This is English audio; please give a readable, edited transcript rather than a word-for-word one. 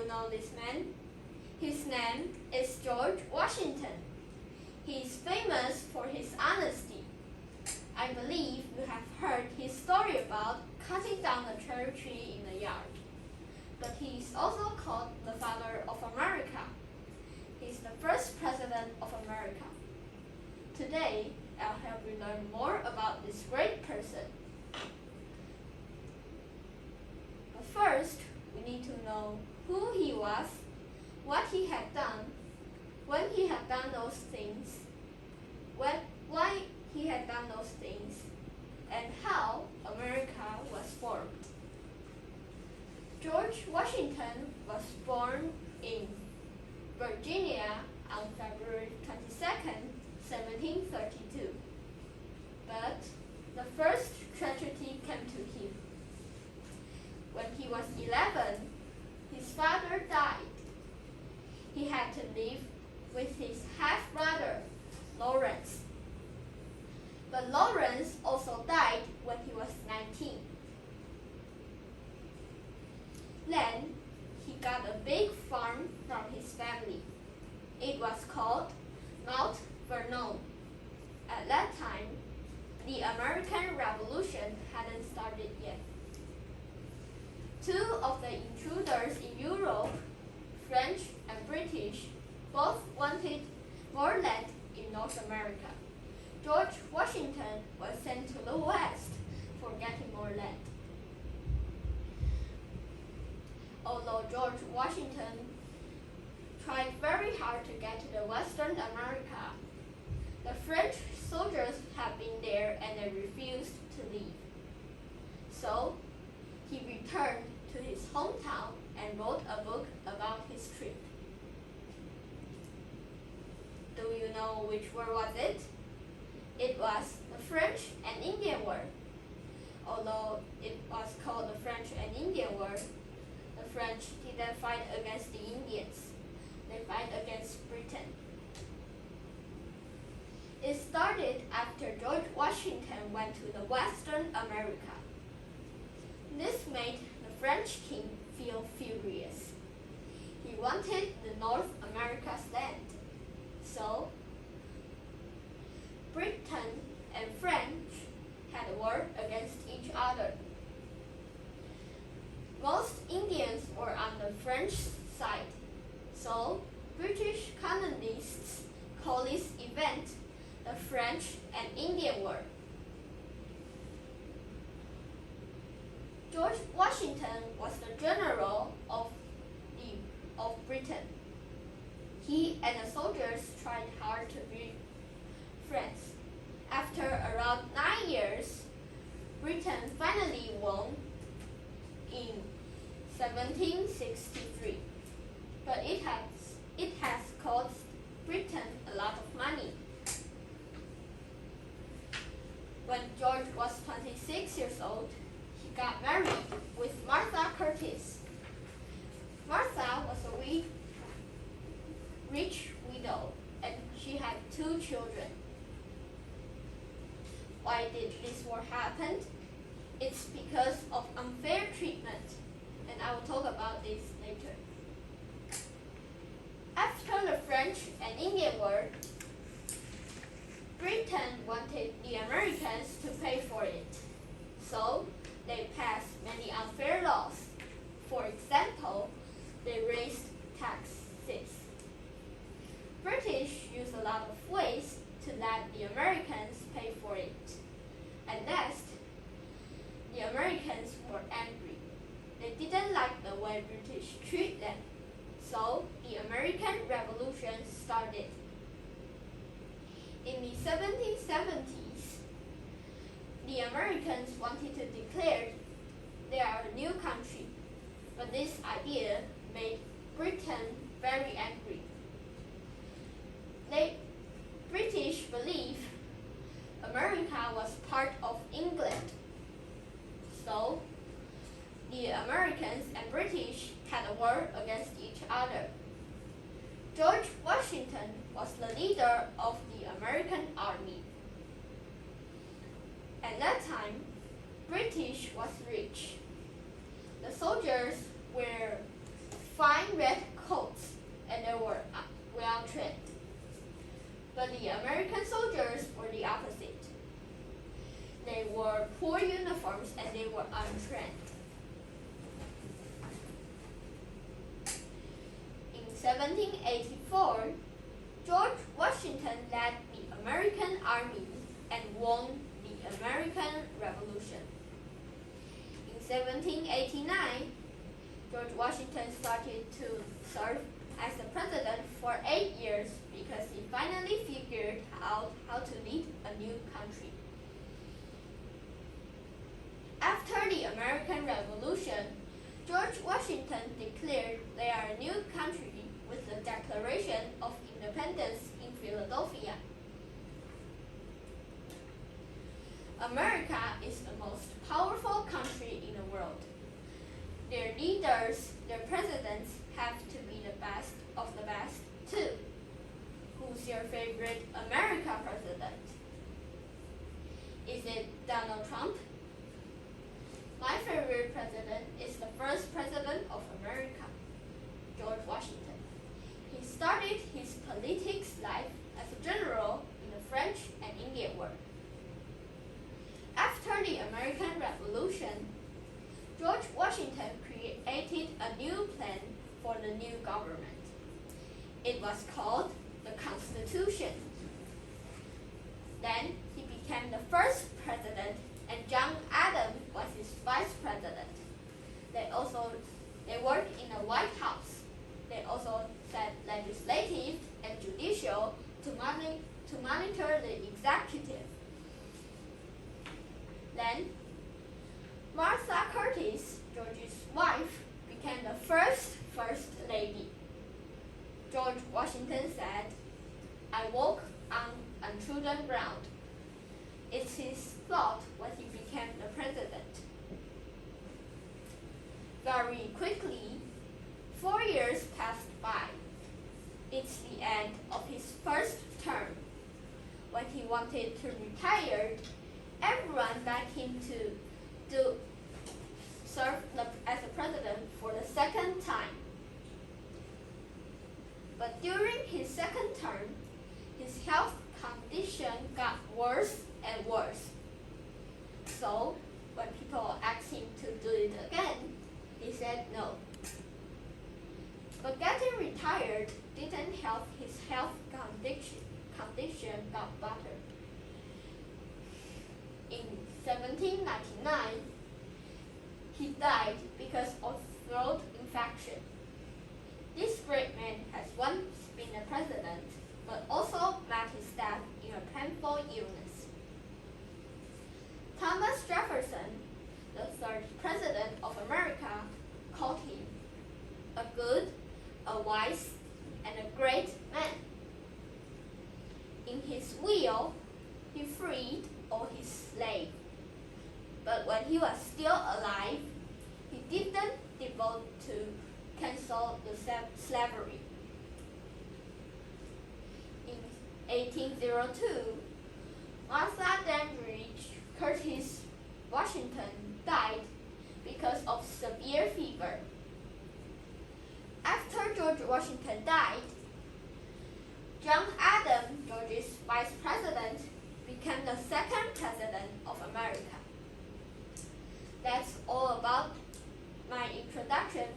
know this man? His name is George Washington. He is famous for his honesty. I believe you have heard his story about cutting down a cherry tree in the yard. But he is also called the father of America. He is the first president of America. Today, I'll help you learn more about this great person. But first, we need to know who he was, what he had done, when he had done those things, why he had done those things, and how America was formed. George Washington was born in Virginia on February 22nd, 1732. But the first tragedy came to him. When he was 11, his father died. He had to live with his half-brother, Lawrence. But Lawrence also died when he was 19. Then he got a big farm from his family. It was called Mount Vernon. At that time, the American Revolution hadn't started yet. Two of the intruders in Europe, French and British, both wanted more land in North America. George Washington was sent to the West for getting more land. Although George Washington tried very hard to get to the Western America, the French soldiers had been there and they refused to leave. So he returned to his hometown and wrote a book about his trip. Do you know which war was it? It was the French and Indian War. Although it was called the French and Indian War, the French didn't fight against the Indians. They fight against Britain. It started after George Washington went to the Western America. This made the French king feel furious. He wanted the North America's land. So, Britain and French had a war against each other. Most Indians were on the French side, so British colonists call this event the French and Indian War. George Washington was the general of Britain. He and the soldiers tried hard to be friends. After around 9 years, Britain finally won in 1763. But it has cost Britain a lot of money. When George was 26 years old, he got married with Martha Curtis. Martha was a rich widow, and she had 2 children. Why did this war happen? It's because of unfair treatment, and I will talk about this later. After the French and Indian War, Britain wanted the Americans to pay for it, so they passed many unfair laws. For example, they raised taxes. British used a lot of ways to let the Americans pay for it. At last, the Americans were angry. They didn't like the way British treated them, so the American Revolution started. In the 1770s, the Americans wanted to declare they are a new country, but this idea made Britain very angry. The British believed America was part of England, so the Americans and British had a war against each other. George Washington was the leader of the American army. At that time, British was rich. The soldiers were fine red coats and they were well trained. But the American soldiers were the opposite. They wore poor uniforms and they were untrained. In 1784, George Washington led the American Army and won the American Revolution. In 1789, George Washington started to serve as the president for 8 years because he finally figured out how to lead a new country. After the American Revolution, George Washington declared they are a new country with the Declaration of Independence in Philadelphia. America is the most powerful country in the world. Their leaders, their presidents, have to be the best of the best too. Who's your favorite America president? Is it Donald Trump? My favorite president is the first president of America, George Washington. He started his politics life as a general in the French and Indian War. After the American Revolution, George Washington created a new plan for the new government. It was called the Constitution. Then he became the first president and John Adams was his vice president. They worked in the White House. They also set legislative and judicial to monitor the executive. Then Martha Curtis, George's wife, became the first lady. George Washington said, "I walk on untrodden ground." It's his fault when he became the president. Very quickly, 4 years passed by. It's the end of his first term. When he wanted to retire, everyone begged him to serve as a president for the second time. But during his second term, his health condition got worse and worse. So, when people asked him to do it again, he said no. But getting retired didn't help his health condition got better. In 1799, he died because of throat infection. This great man has once been a president, but also met his death in a painful illness. Thomas Jefferson, the third president of America, called him a good, a wise, and a great man. In his will, he freed all his slaves. But when he was still alive, he didn't devote to cancel the slavery. In 1802, Martha Dandridge Curtis Washington died because of severe fever. After George Washington died, John Adams, George's vice president, became the second president of America. That's all about my introduction